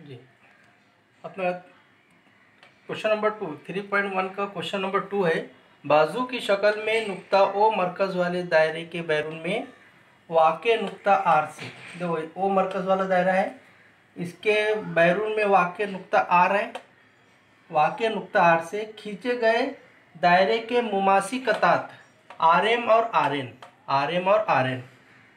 जी अपना question number 2 3.1 का question number 2 है। बाजू की शक्ल में नुक्ता ओ मरकज़ वाले दायरे के बैरून में वाक़े नुक्ता आर से, देखो ओ मरकज़ वाला दायरा है, इसके बैरून में वाक़े नुक्ता आर है। वाक़े नुक्ता आर से खींचे गए दायरे के मुमासी कतात आर एम और आर एन,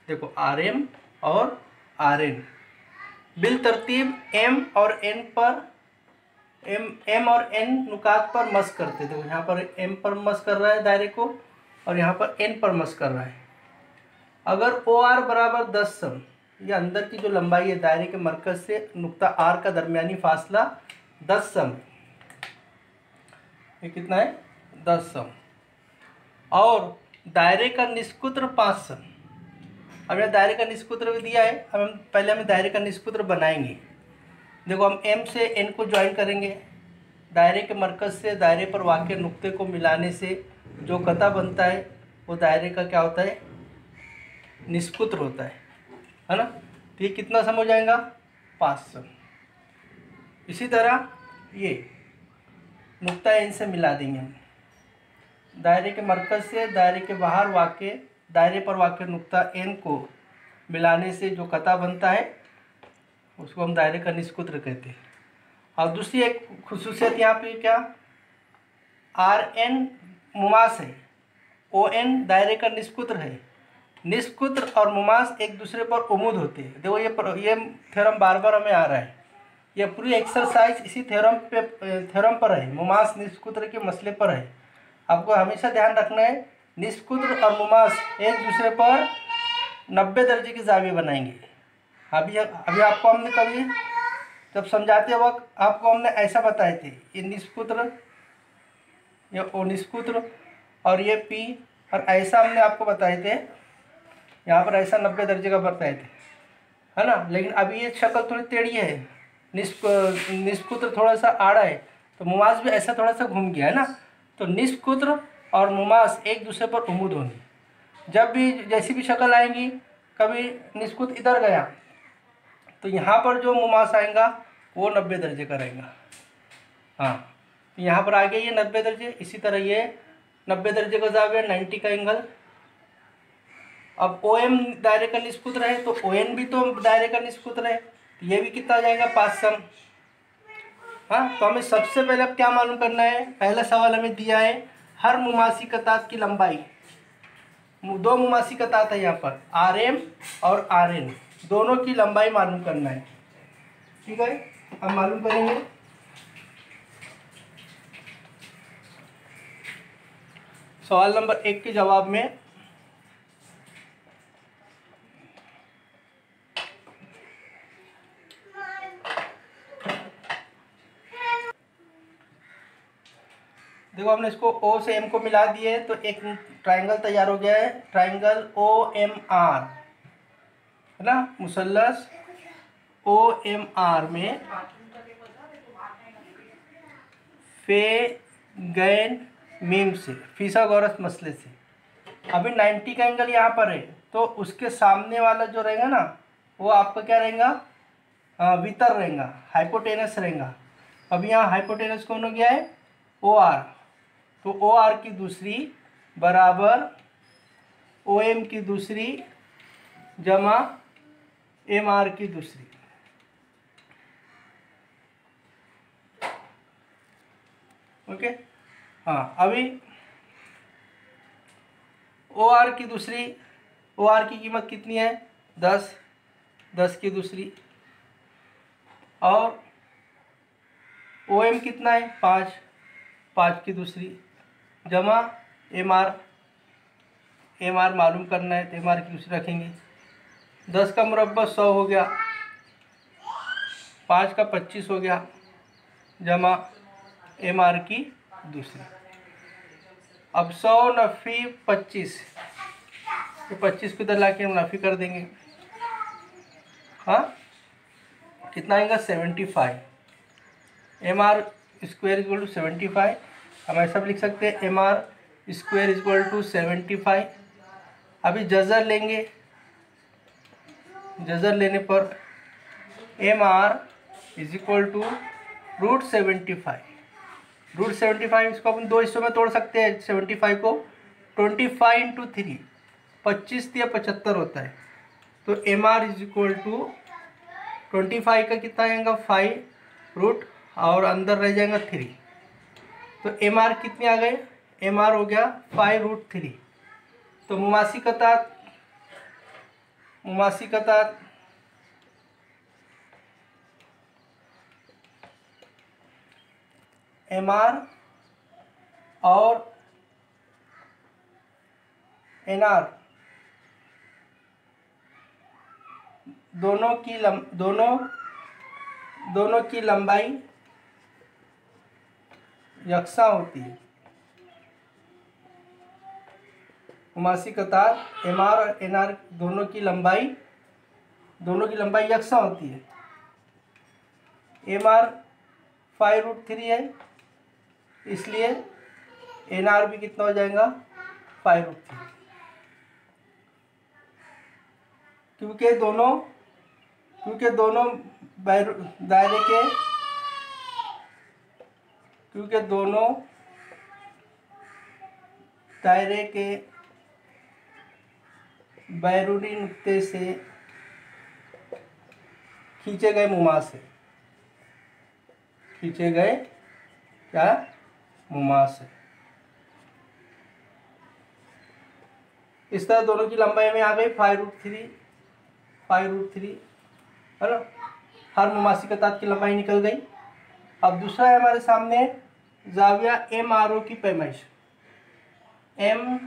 देखो आर एम और आर एन बिल तरतीब एम और एन पर एम और एन नुकात पर मस करते। देखो यहाँ पर एम पर मस कर रहा है दायरे को और यहाँ पर एन पर मस कर रहा है। अगर ओ आर बराबर 10 सम, ये अंदर की जो लंबाई है दायरे के मरकज से नुक्ता आर का दरमियानी फासला 10 सम, ये कितना है 10 सम, और दायरे का निष्कुत्र 5 सम। अब यह दायरे का निष्कुत्र भी दिया है, अब हमें दायरे का निष्कुत्र बनाएंगे। देखो हम एम से एन को ज्वाइन करेंगे, दायरे के मरकज से दायरे पर वाक़े नुक्ते को मिलाने से जो कता बनता है वो दायरे का क्या होता है, निष्कुत्र होता है ना। तो ये कितना सम हो जाएगा 5 सम। इसी तरह ये नुक्ता एन से मिला देंगे हम, दायरे के मरकज से दायरे के बाहर दायरे पर वाक़े नुक्ता एन को मिलाने से जो कता बनता है उसको हम दायरे का निष्कुत्र कहते हैं। और दूसरी एक खुसूसियत यहाँ पे क्या, आर एन मुमास है, ओ एन दायरे का निष्कुत्र है। निष्कुत्र और मुमास एक दूसरे पर उमुद होते हैं। देखो ये थ्योरम बार बार हमें आ रहा है, यह पूरी एक्सरसाइज इसी थ्योरम पर है, मुमास निष्कुत्र के मसले पर है। आपको हमेशा ध्यान रखना है निष्कुत्र और मुमास एक दूसरे पर 90 दर्जे के जाविये बनाएंगे। अभी आपको हमने कभी जब समझाते वक्त आपको हमने ऐसा बताए थे, ये निष्कुत्र, ये ओ निष्कुत्र और ये पी, और ऐसा हमने आपको बताए थे, यहाँ पर ऐसा 90 दर्जे का बताए थे, है ना। लेकिन अभी ये शक्ल थोड़ी टेढ़ी है, निष्कुत्र थोड़ा सा आड़ा है, तो मुमास भी ऐसा थोड़ा सा घूम गया है ना। तो निष्कुत्र और मुमास एक दूसरे पर उमुद होंगे। जब भी जैसी भी शक्ल आएंगी, कभी निष्कुत्र इधर गया तो यहाँ पर जो मुमास आएगा वो 90 दर्जे का रहेगा। हाँ, यहाँ पर आ गया ये 90 दर्जे, इसी तरह ये 90 दर्जे का जाविया 90 का एंगल। अब ओ एम दायरे का निष्कुत्र है तो ओ एन भी तो दायरे का निष्कुत्र है, तो ये भी कितना आ जाएगा 5 सम। हाँ, तो हमें सबसे पहले अब क्या मालूम करना है, पहला सवाल हमें दिया है हर मुमासी कतात की लंबाई, दो मुमासी कतात है यहाँ पर आर एम और आर एन, दोनों की लंबाई मालूम करना है। ठीक है, अब मालूम करेंगे। सवाल नंबर 1 के जवाब में देखो हमने इसको O से M को मिला दिए तो एक ट्रायंगल तैयार हो गया है, ट्रायंगल OMR, है ना। मुसल्लस OMR में फेगैन मीम से, फिसागोरस मसले से, अभी 90 का एंगल यहाँ पर है, तो उसके सामने वाला जो रहेगा ना वो आपका क्या रहेगा, वितर रहेगा, हाइपोटेनस रहेगा। अब यहाँ हाइपोटेनस कौन हो गया है, OR, तो OR की दूसरी बराबर OM की दूसरी जमा MR की दूसरी। ओके, हाँ, अभी OR की दूसरी, OR की कीमत कितनी है 10, 10 की दूसरी, और OM कितना है 5, 5 की दूसरी, जमा MR, MR मालूम करना है तो MR की दूसरी रखेंगे। 10 का मुरब्बा 100 हो गया, 5 का 25 हो गया, जमा MR की दूसरी। अब 100 नफ़ी 25, तो 25 को इधर ला के हम नफ़ी कर देंगे। हाँ, कितना आएगा 75, MR स्क्वायर इक्वल टू 75। हम ऐसा भी लिख सकते हैं MR स्क्वायर इक्वल टू 75। अभी जज़र लेंगे, जज़र लेने पर MR इज इक्वल टू √75। √75 इसको अपन दो हिस्सों में तोड़ सकते हैं 75 को। 25 इंटू 3 25 या 75 होता है। तो M R is equal to 25 का कितना आएगा 5 रूट और अंदर रह जाएगा 3। तो एम आर कितने आ गए, एम आर हो गया 5√3। तो मुमासी कतात एम आर और एन आर दोनों की लंबाई यकसा होती है। मुमासी कतार एम आर और एन आर दोनों की लंबाई यकसा होती है। एम आर 5√3 है, इसलिए एन आर भी कितना हो जाएगा 5√3। क्योंकि दोनों दायरे के बैरूनी नुक्ते से खींचे गए मुमास है, मुमास है। इस तरह दोनों की लंबाई में आ गई 5√3 है ना। हर मुमासी कतात की लंबाई निकल गई। अब दूसरा है हमारे सामने जाविया एम आर ओ की पैमाइश। एम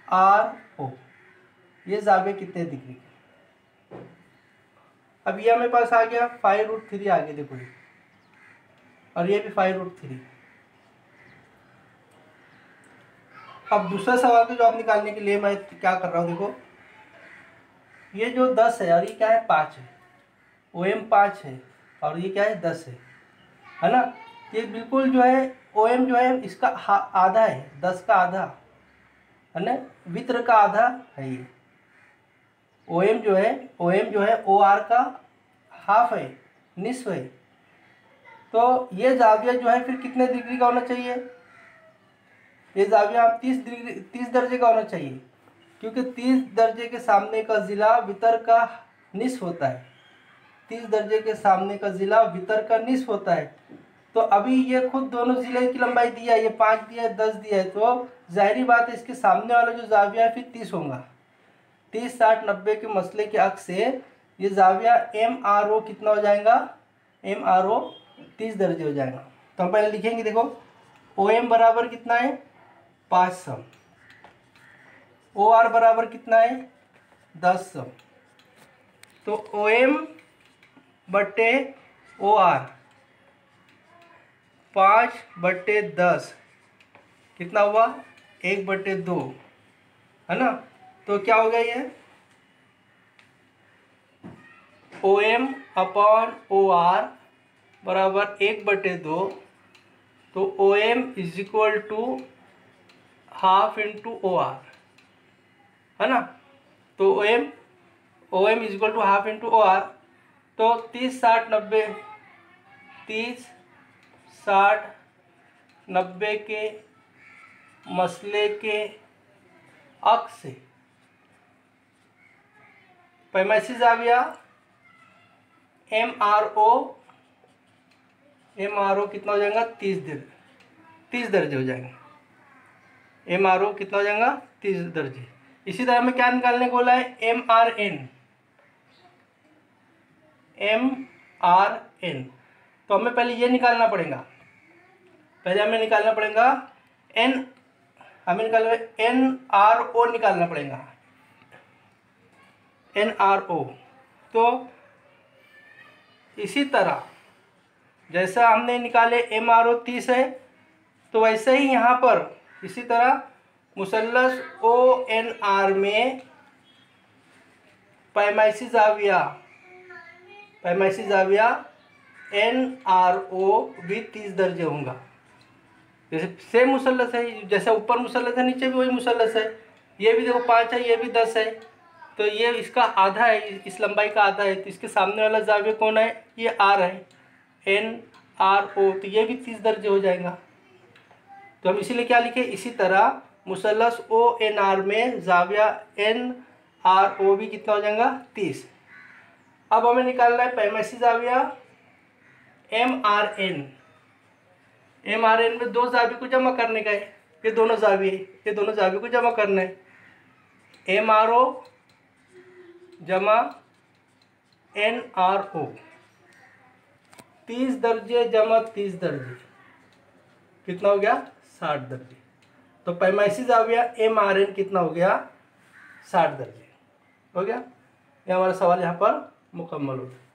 आर ओ ये जाविया कितने डिग्री के। अब ये हमें पास आ गया 5√3 आगे देखो ये, और ये भी 5√3। अब दूसरा सवाल का जवाब निकालने के लिए मैं क्या कर रहा हूँ, देखो ये जो 10 है और ये क्या है 5 है, OM 5 है और ये क्या है 10 है ना। ये बिल्कुल जो है OM जो है इसका आधा है, 10 का आधा है ना, वित्र का आधा है ये। OM जो है OR का हाफ है, निस्फ है। तो ये जाविया जो है फिर कितने डिग्री का होना चाहिए, ये जाविया 30 दर्जे का होना चाहिए, क्योंकि 30 दर्जे के सामने का जिला वितर का निस्फ होता है। 30 दर्जे के सामने का जिला वितर का निस्फ होता है। तो अभी ये खुद दोनों जिले की लंबाई दिया है, ये 5 दिया है 10 दिया है, तो जाहिर बात है इसके सामने वाला जो जाविया है फिर 30 होगा। 30, 60, 90 के मसले के अक्स से ये जाविया एम आर ओ कितना हो जाएगा, एम आर ओ 30 दर्जे हो जाएगा। तो हम पहले लिखेंगे, देखो ओ एम बराबर कितना है 5 सम, ओ आर बराबर कितना है 10 सम। तो ओ एम बटे ओ आर 5/10 कितना हुआ 1/2 है ना। तो क्या हो गया ये O M upon O R बराबर 1/2। तो O M is equal to half into O R है ना। तो O M is equal to half into O R. तो 30, 60, 90 30, 60, 90 के मसले के अक्स से पैमाइशी जाविया एम आर ओ कितना हो जाएगा 30 दर्जे हो जाएंगे। एम आर ओ कितना हो जाएगा 30 दर्जे। इसी तरह हमें क्या निकालने को बोला है एम आर एन। तो हमें पहले ये निकालना पड़ेगा, एन आर ओ निकालना पड़ेगा, एन आर ओ। तो इसी तरह जैसा हमने निकाले एम आर ओ 30 है, तो वैसे ही यहाँ पर इसी तरह मुसल्लस ओ एन आर में पैमाइशी जाविया एन आर ओ भी 30 दर्जे होगा। जैसे सेम मुसल्लस है, जैसे ऊपर मुसल्लस है नीचे भी वही मुसल्लस है। ये भी देखो 5 है, ये भी 10 है, तो ये इसका आधा है, इस लंबाई का आधा है। तो इसके सामने वाला जाविया कौन है, ये आर है। एन आर ओ, तो ये भी 30 दर्जे हो जाएगा। तो हम इसीलिए क्या लिखे, इसी तरह मुसल्लस ओ एन आर में जाविया एन आर ओ भी कितना हो जाएगा, 30। अब हमें निकालना है पैमाइशी जाविया M R N. M R N में दो जाविये को जमा करने का है, ये दोनों जाविये को जमा करना है। एम आर ओ जमा एन आर ओ, 30 दर्जे जमा 30 दर्जे कितना हो गया, 60 दर्जे। तो पैमाइशी जाविया एम आर एन कितना हो गया, 60 दर्जे हो गया। ये हमारा सवाल यहाँ पर मुकम्मल हो गया।